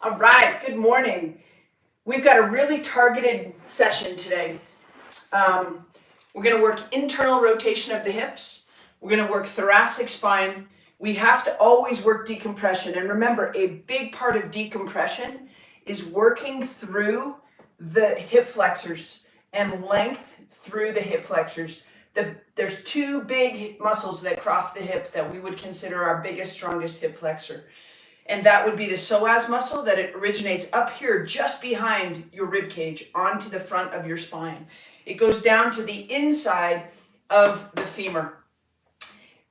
All right, good morning. We've got a really targeted session today. We're going to work internal rotation of the hips. We're going to work thoracic spine. We have to always work decompression. And remember, a big part of decompression is working through the hip flexors and length through the hip flexors. There's two big muscles that cross the hip that we would consider our biggest, strongest hip flexor. And that would be the psoas muscle that it originates up here just behind your rib cage onto the front of your spine. It goes down to the inside of the femur.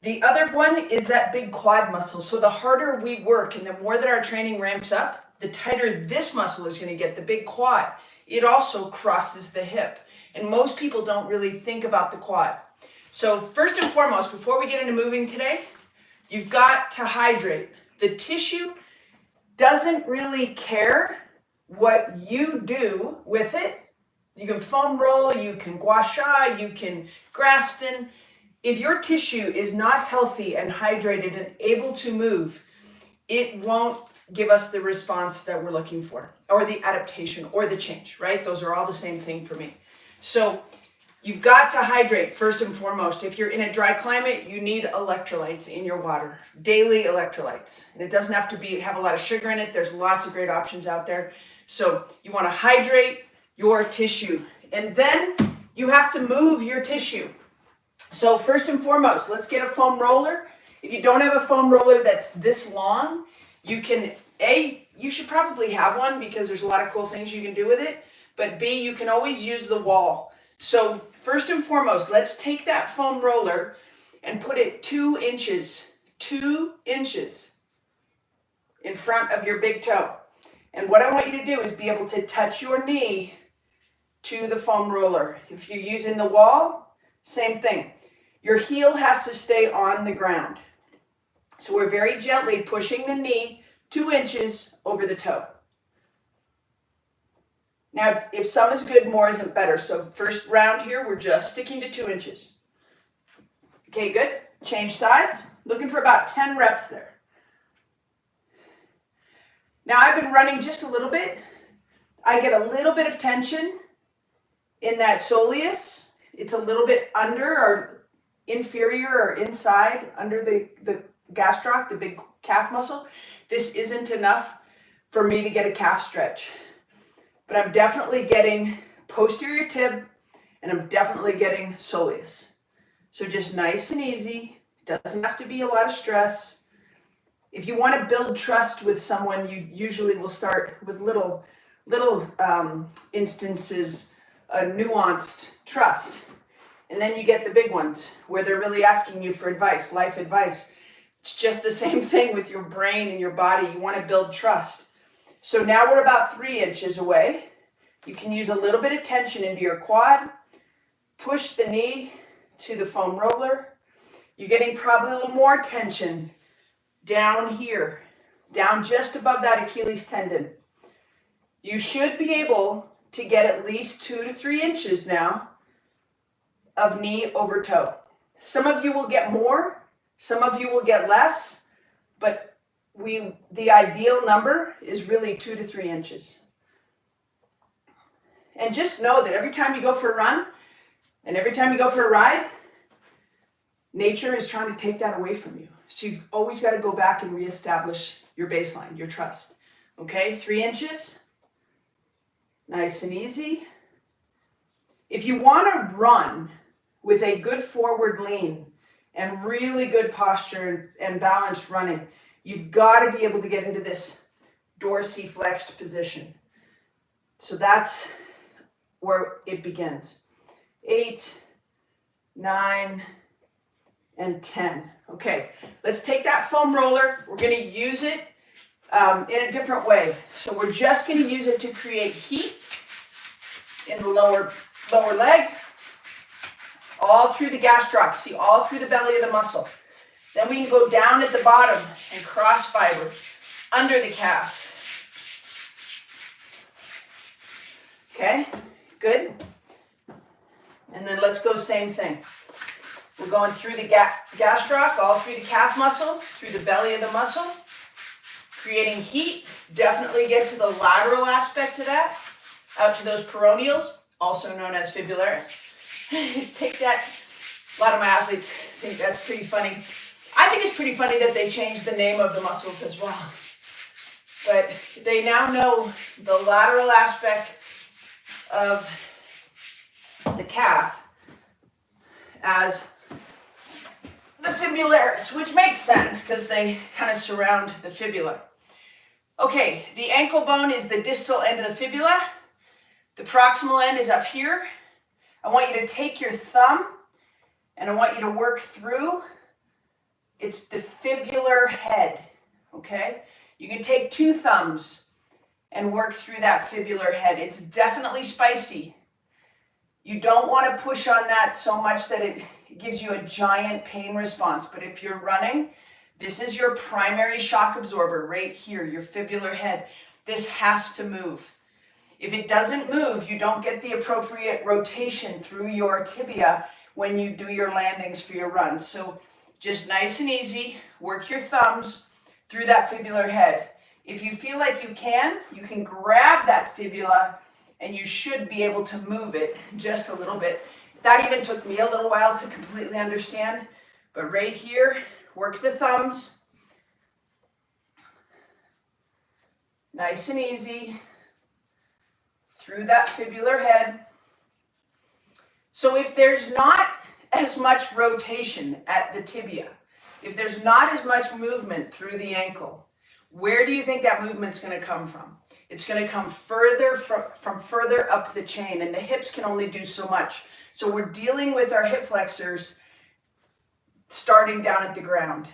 The other one is that big quad muscle. So the harder we work and the more that our training ramps up, the tighter this muscle is going to get, the big quad. It also crosses the hip. And most people don't really think about the quad. So first and foremost, before we get into moving today, you've got to hydrate. The tissue doesn't really care what you do with it. You can foam roll, you can gua sha, you can Graston. If your tissue is not healthy and hydrated and able to move, it won't give us the response that we're looking for, or the adaptation, or the change, right? Those are all the same thing for me. So you've got to hydrate first and foremost. If you're in a dry climate, you need electrolytes in your water, daily electrolytes. And it doesn't have to have a lot of sugar in it. There's lots of great options out there. So you want to hydrate your tissue. And then you have to move your tissue. So first and foremost, let's get a foam roller. If you don't have a foam roller that's this long, you should probably have one because there's a lot of cool things you can do with it. But B, you can always use the wall. So first and foremost, let's take that foam roller and put it 2 inches in front of your big toe. And what I want you to do is be able to touch your knee to the foam roller. If you're using the wall, same thing. Your heel has to stay on the ground. So we're very gently pushing the knee 2 inches over the toe. Now, if some is good, more isn't better. So first round here, we're just sticking to 2 inches. Okay, good. Change sides. Looking for about 10 reps there. Now, I've been running just a little bit. I get a little bit of tension in that soleus. It's a little bit under or inferior or inside under the gastroc, the big calf muscle. This isn't enough for me to get a calf stretch. But I'm definitely getting posterior tib and I'm definitely getting soleus. So just nice and easy. Doesn't have to be a lot of stress. If you want to build trust with someone, you usually will start with little instances of nuanced trust. And then you get the big ones where they're really asking you for advice, life advice. It's just the same thing with your brain and your body. You want to build trust. So now we're about 3 inches away. You can use a little bit of tension into your quad. Push the knee to the foam roller. You're getting probably a little more tension down here, down just above that Achilles tendon. You should be able to get at least 2 to 3 inches now of knee over toe. Some of you will get more, some of you will get less, but the ideal number is really 2 to 3 inches. And just know that every time you go for a run and every time you go for a ride, nature is trying to take that away from you. So you've always got to go back and reestablish your baseline, your trust. Okay, 3 inches. Nice and easy. If you want to run with a good forward lean and really good posture and balanced running, you've got to be able to get into this dorsiflexed position. So that's where it begins. 8, 9, and 10. Okay, let's take that foam roller. We're going to use it in a different way. So we're just going to use it to create heat in the lower leg, all through the gastroc. See, all through the belly of the muscle. Then we can go down at the bottom and cross fiber under the calf. Okay, good. And then let's go same thing. We're going through the gastroc, all through the calf muscle, through the belly of the muscle. creating heat. Definitely get to the lateral aspect of that, out to those peroneals, also known as fibularis. Take that. A lot of my athletes think that's pretty funny. I think it's pretty funny that they changed the name of the muscles as well. But they now know the lateral aspect of the calf as the fibularis, which makes sense because they kind of surround the fibula. Okay, the ankle bone is the distal end of the fibula. The proximal end is up here. I want you to take your thumb and I want you to work through. It's the fibular head, okay? You can take 2 thumbs and work through that fibular head. It's definitely spicy. You don't want to push on that so much that it gives you a giant pain response. But if you're running, this is your primary shock absorber right here, your fibular head. This has to move. If it doesn't move, you don't get the appropriate rotation through your tibia when you do your landings for your runs. So just nice and easy, work your thumbs through that fibular head. If you feel like you can grab that fibula and you should be able to move it just a little bit. That even took me a little while to completely understand, but right here, work the thumbs. Nice and easy through that fibular head. So if there's not as much rotation at the tibia, if there's not as much movement through the ankle, where do you think that movement's going to come from? It's going to come further from further up the chain, and the hips can only do so much. So we're dealing with our hip flexors starting down at the ground,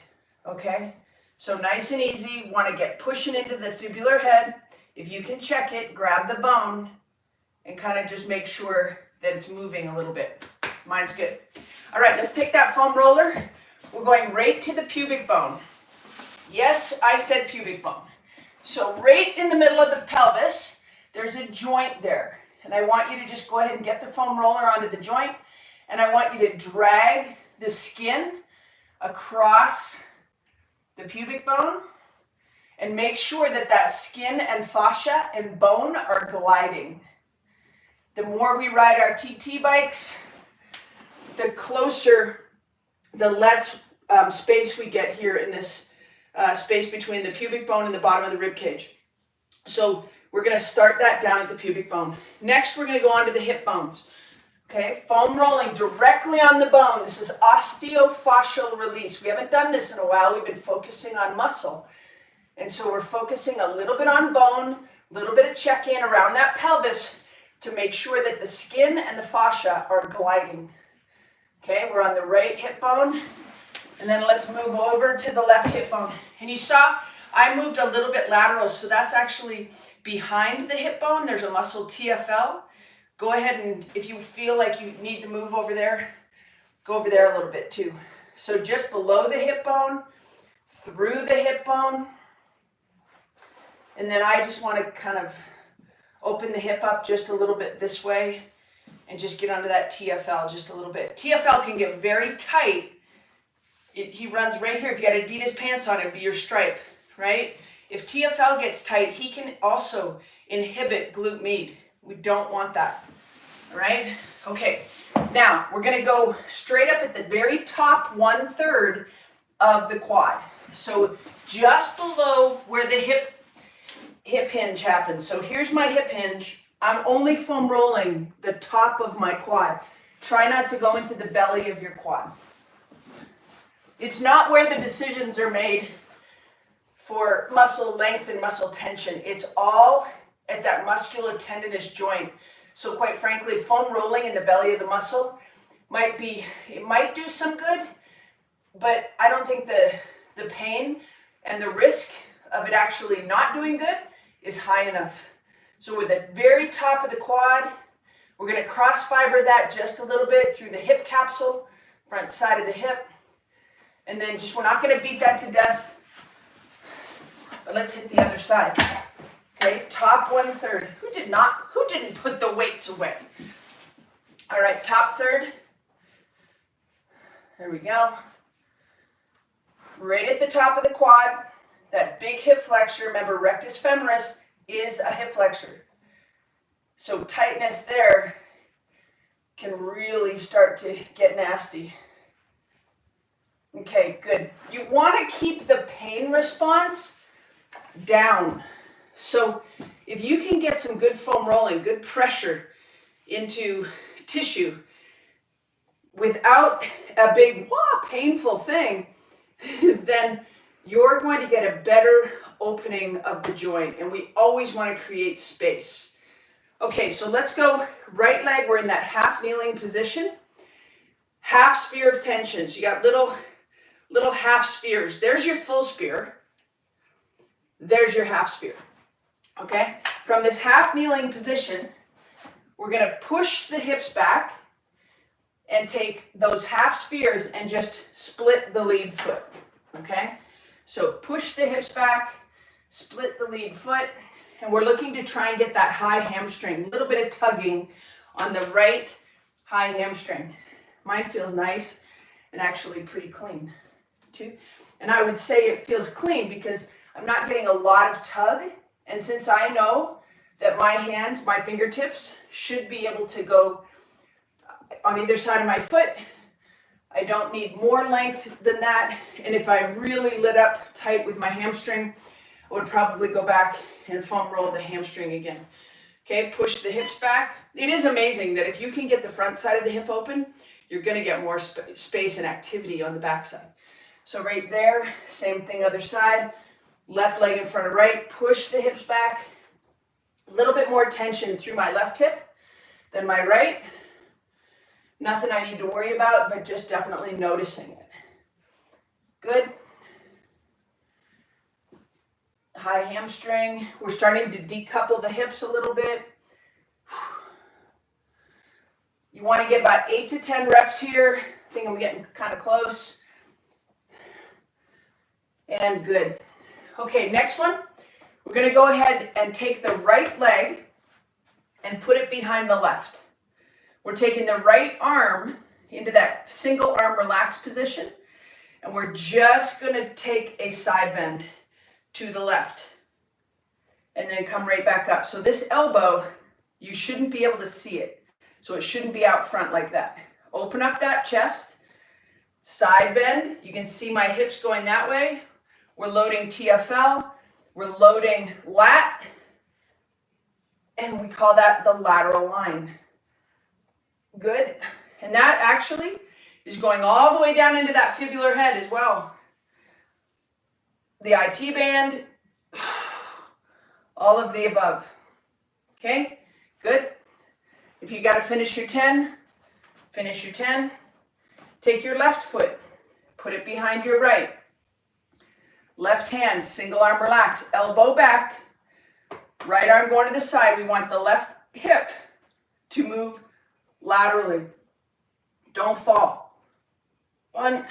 okay? So nice and easy, want to get pushing into the fibular head. If you can check it, grab the bone and kind of just make sure that it's moving a little bit. Mine's good. All right, let's take that foam roller. We're going right to the pubic bone. Yes, I said pubic bone. So right in the middle of the pelvis, there's a joint there. And I want you to just go ahead and get the foam roller onto the joint. And I want you to drag the skin across the pubic bone and make sure that that skin and fascia and bone are gliding. The more we ride our TT bikes, the closer, the less space we get here in this space between the pubic bone and the bottom of the rib cage. So we're going to start that down at the pubic bone. Next, we're going to go on to the hip bones. Okay, foam rolling directly on the bone. This is osteofascial release. We haven't done this in a while. We've been focusing on muscle. And so we're focusing a little bit on bone, a little bit of check-in around that pelvis to make sure that the skin and the fascia are gliding. Okay, we're on the right hip bone. And then let's move over to the left hip bone. And you saw I moved a little bit lateral, so that's actually behind the hip bone. There's a muscle TFL. Go ahead and if you feel like you need to move over there, go over there a little bit too. So just below the hip bone, through the hip bone. And then I just want to kind of open the hip up just a little bit this way and just get onto that TFL just a little bit. TFL can get very tight. He runs right here. If you got Adidas pants on, it'd be your stripe, right? If TFL gets tight, he can also inhibit glute med. We don't want that, all right? Okay, now we're gonna go straight up at the very top 1/3 of the quad. So just below where the hip hinge happens. So here's my hip hinge. I'm only foam rolling the top of my quad. Try not to go into the belly of your quad. It's not where the decisions are made for muscle length and muscle tension. It's all at that musculotendinous joint. So quite frankly, foam rolling in the belly of the muscle might do some good, but I don't think the pain and the risk of it actually not doing good is high enough. So we're at the very top of the quad. We're going to cross fiber that just a little bit through the hip capsule, front side of the hip. And then we're not going to beat that to death, but let's hit the other side. Okay, top 1/3. Who didn't put the weights away? All right, top third. There we go. Right at the top of the quad. That big hip flexor, remember rectus femoris is a hip flexor. So tightness there can really start to get nasty. Okay, good. You want to keep the pain response down. So if you can get some good foam rolling, good pressure into tissue without a big, painful thing, then you're going to get a better opening of the joint. And we always want to create space. Okay, so let's go right leg. We're in that half kneeling position. Half sphere of tension. So you got little half spheres. There's your full sphere. There's your half sphere. Okay? From this half kneeling position, we're going to push the hips back and take those half spheres and just split the lead foot. Okay? So push the hips back, split the lead foot, and we're looking to try and get that high hamstring. A little bit of tugging on the right high hamstring. Mine feels nice and actually pretty clean too. And I would say it feels clean because I'm not getting a lot of tug. And since I know that my hands, my fingertips should be able to go on either side of my foot, I don't need more length than that. And if I really lit up tight with my hamstring, I would probably go back and foam roll the hamstring again. Okay, push the hips back. It is amazing that if you can get the front side of the hip open, you're going to get more space and activity on the back side. So right there, same thing other side. Left leg in front of right, push the hips back. A little bit more tension through my left hip than my right. Nothing I need to worry about, but just definitely noticing it. Good. High hamstring. We're starting to decouple the hips a little bit. You want to get about 8 to 10 reps here. I think I'm getting kind of close. And good. Okay, next one. We're going to go ahead and take the right leg and put it behind the left. We're taking the right arm into that single arm relaxed position, and we're just going to take a side bend to the left and then come right back up. So this elbow, you shouldn't be able to see it. So it shouldn't be out front like that. Open up that chest, side bend. You can see my hips going that way. We're loading TFL. We're loading lat. And we call that the lateral line. Good. And that actually is going all the way down into that fibular head as well. The IT band, all of the above. Okay, good. If you got to finish your 10, finish your 10. Take your left foot, put it behind your right. Left hand, single arm relax, elbow back. Right arm going to the side. We want the left hip to move laterally. Don't fall. 1,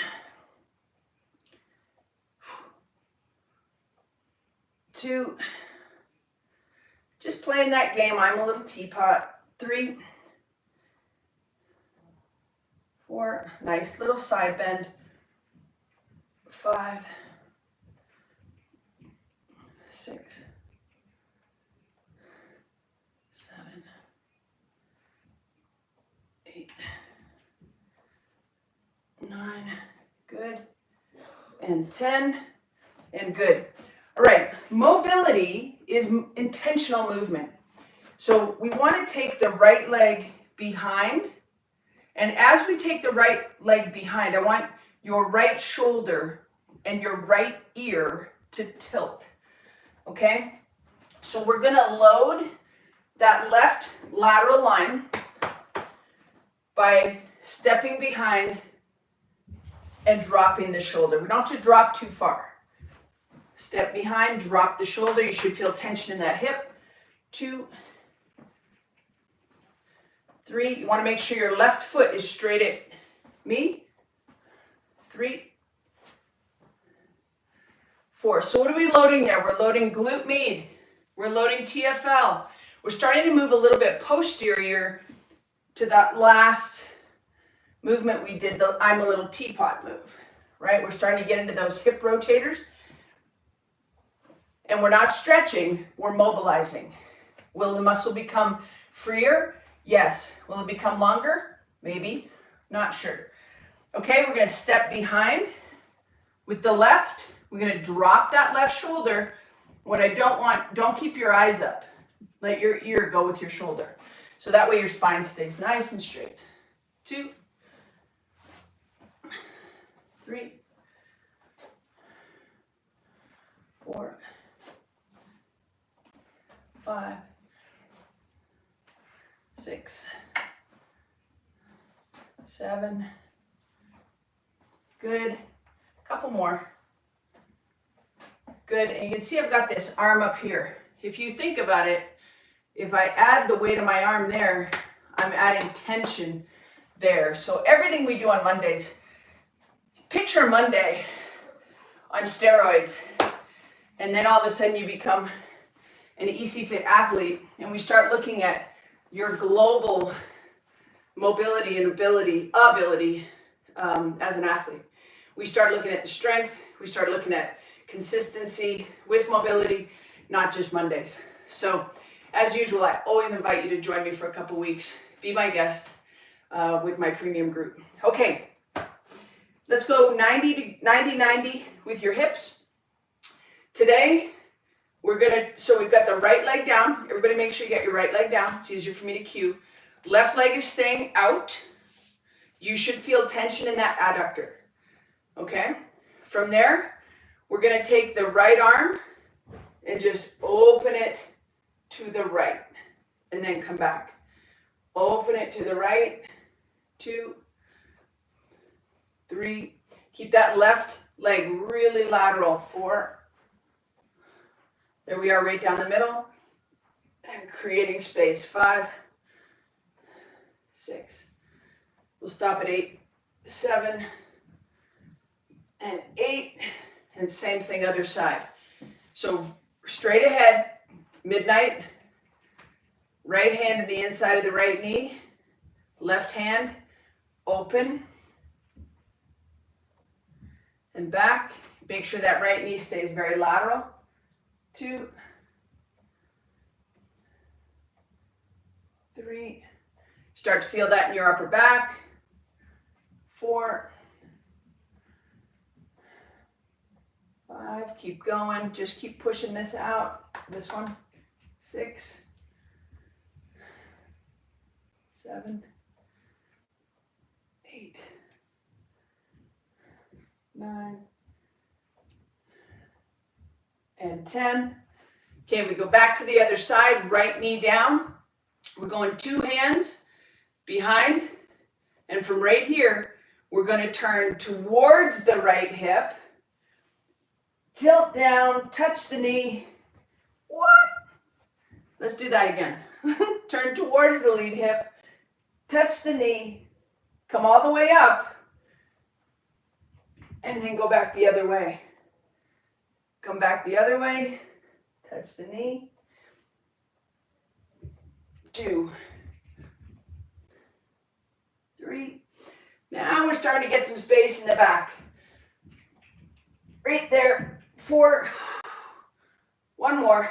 2, just playing that game. I'm a little teapot. 3, 4, nice little side bend. 5, 6, 7, 8, 9, good, and 10, and good. All right, mobility is intentional movement. So we want to take the right leg behind, and as we take the right leg behind, I want your right shoulder and your right ear to tilt, okay? So we're gonna load that left lateral line by stepping behind and dropping the shoulder. We don't have to drop too far. Step behind, drop the shoulder. You should feel tension in that hip. 2, 3. You want to make sure your left foot is straight at me. 3, 4. So what are we loading there? We're loading glute med. We're loading TFL. We're starting to move a little bit posterior to that last movement we did, the I'm a little teapot move, right? We're starting to get into those hip rotators. and we're not stretching, we're mobilizing. Will the muscle become freer? Yes. Will it become longer? Maybe. Not sure. Okay, we're going to step behind with the left. We're going to drop that left shoulder. What I don't want, don't keep your eyes up. Let your ear go with your shoulder. So that way your spine stays nice and straight. 2, 3, 4, 5, 6, 7. Good. Couple more. Good. And you can see I've got this arm up here. If you think about it, if I add the weight of my arm there, I'm adding tension there. So everything we do on Mondays, picture Monday on steroids, and then all of a sudden you become an ECFIT athlete, and we start looking at your global mobility and ability as an athlete. We start looking at the strength, we start looking at consistency with mobility, not just Mondays. So as usual, I always invite you to join me for a couple weeks. Be my guest with my premium group. Okay, let's go 90 with your hips. Today, we've got the right leg down. Everybody make sure you get your right leg down. It's easier for me to cue. Left leg is staying out. You should feel tension in that adductor. Okay? From there, we're going to take the right arm and just open it to the right. And then come back. Open it to the right. 2, 3. Keep that left leg really lateral. 4. There we are, right down the middle. And creating space. 5, 6. We'll stop at 8, 7, and 8. And same thing other side. So straight ahead, midnight. Right hand to the inside of the right knee. Left hand, open. And back. Make sure that right knee stays very lateral. 2, 3. Start to feel that in your upper back. 4, 5. Keep going. Just keep pushing this out. This one. 6, 7, 8, 9, and 10. Okay, we go back to the other side, right knee down. We're going 2 hands behind, and from right here, we're going to turn towards the right hip, tilt down, touch the knee. What? Let's do that again. Turn towards the lead hip, touch the knee, come all the way up, and then go back the other way. Come back the other way, touch the knee. 2, 3. Now we're starting to get some space in the back. Right there. 4. One more.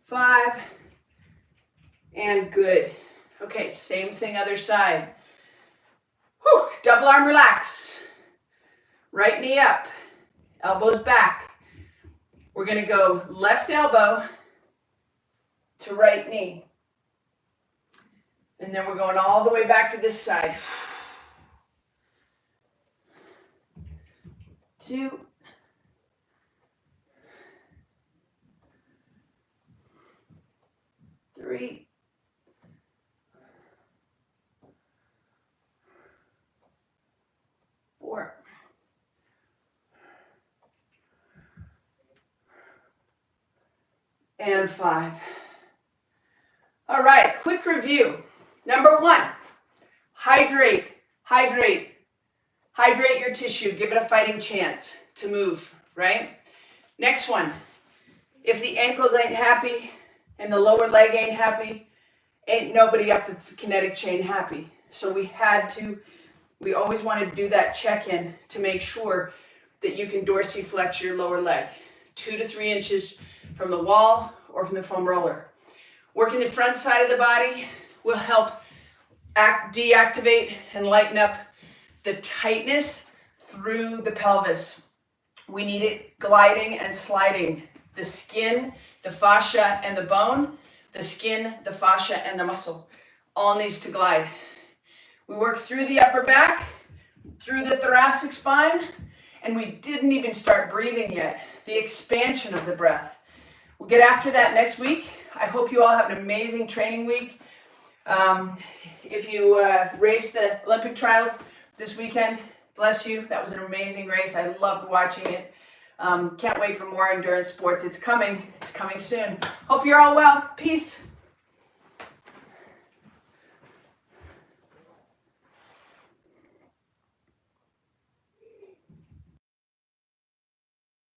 5. And good. Okay, same thing other side. Whew, double arm relax. Right knee up, elbows back. We're going to go left elbow to right knee. And then we're going all the way back to this side. 2, 3, 4, and 5. All right, quick review. Number 1, hydrate, hydrate. Hydrate your tissue, give it a fighting chance to move, right? Next one, if the ankles ain't happy and the lower leg ain't happy, ain't nobody up the kinetic chain happy. So we always want to do that check-in to make sure that you can dorsiflex your lower leg, 2 to 3 inches from the wall or from the foam roller. Working the front side of the body will help deactivate and lighten up the tightness through the pelvis. We need it gliding and sliding. The skin, the fascia, and the bone, the skin, the fascia, and the muscle all needs to glide. We work through the upper back, through the thoracic spine, and we didn't even start breathing yet. The expansion of the breath. We'll get after that next week. I hope you all have an amazing training week. If you raced the Olympic trials this weekend, bless you. That was an amazing race. I loved watching it. Can't wait for more endurance sports. It's coming soon. Hope you're all well. Peace.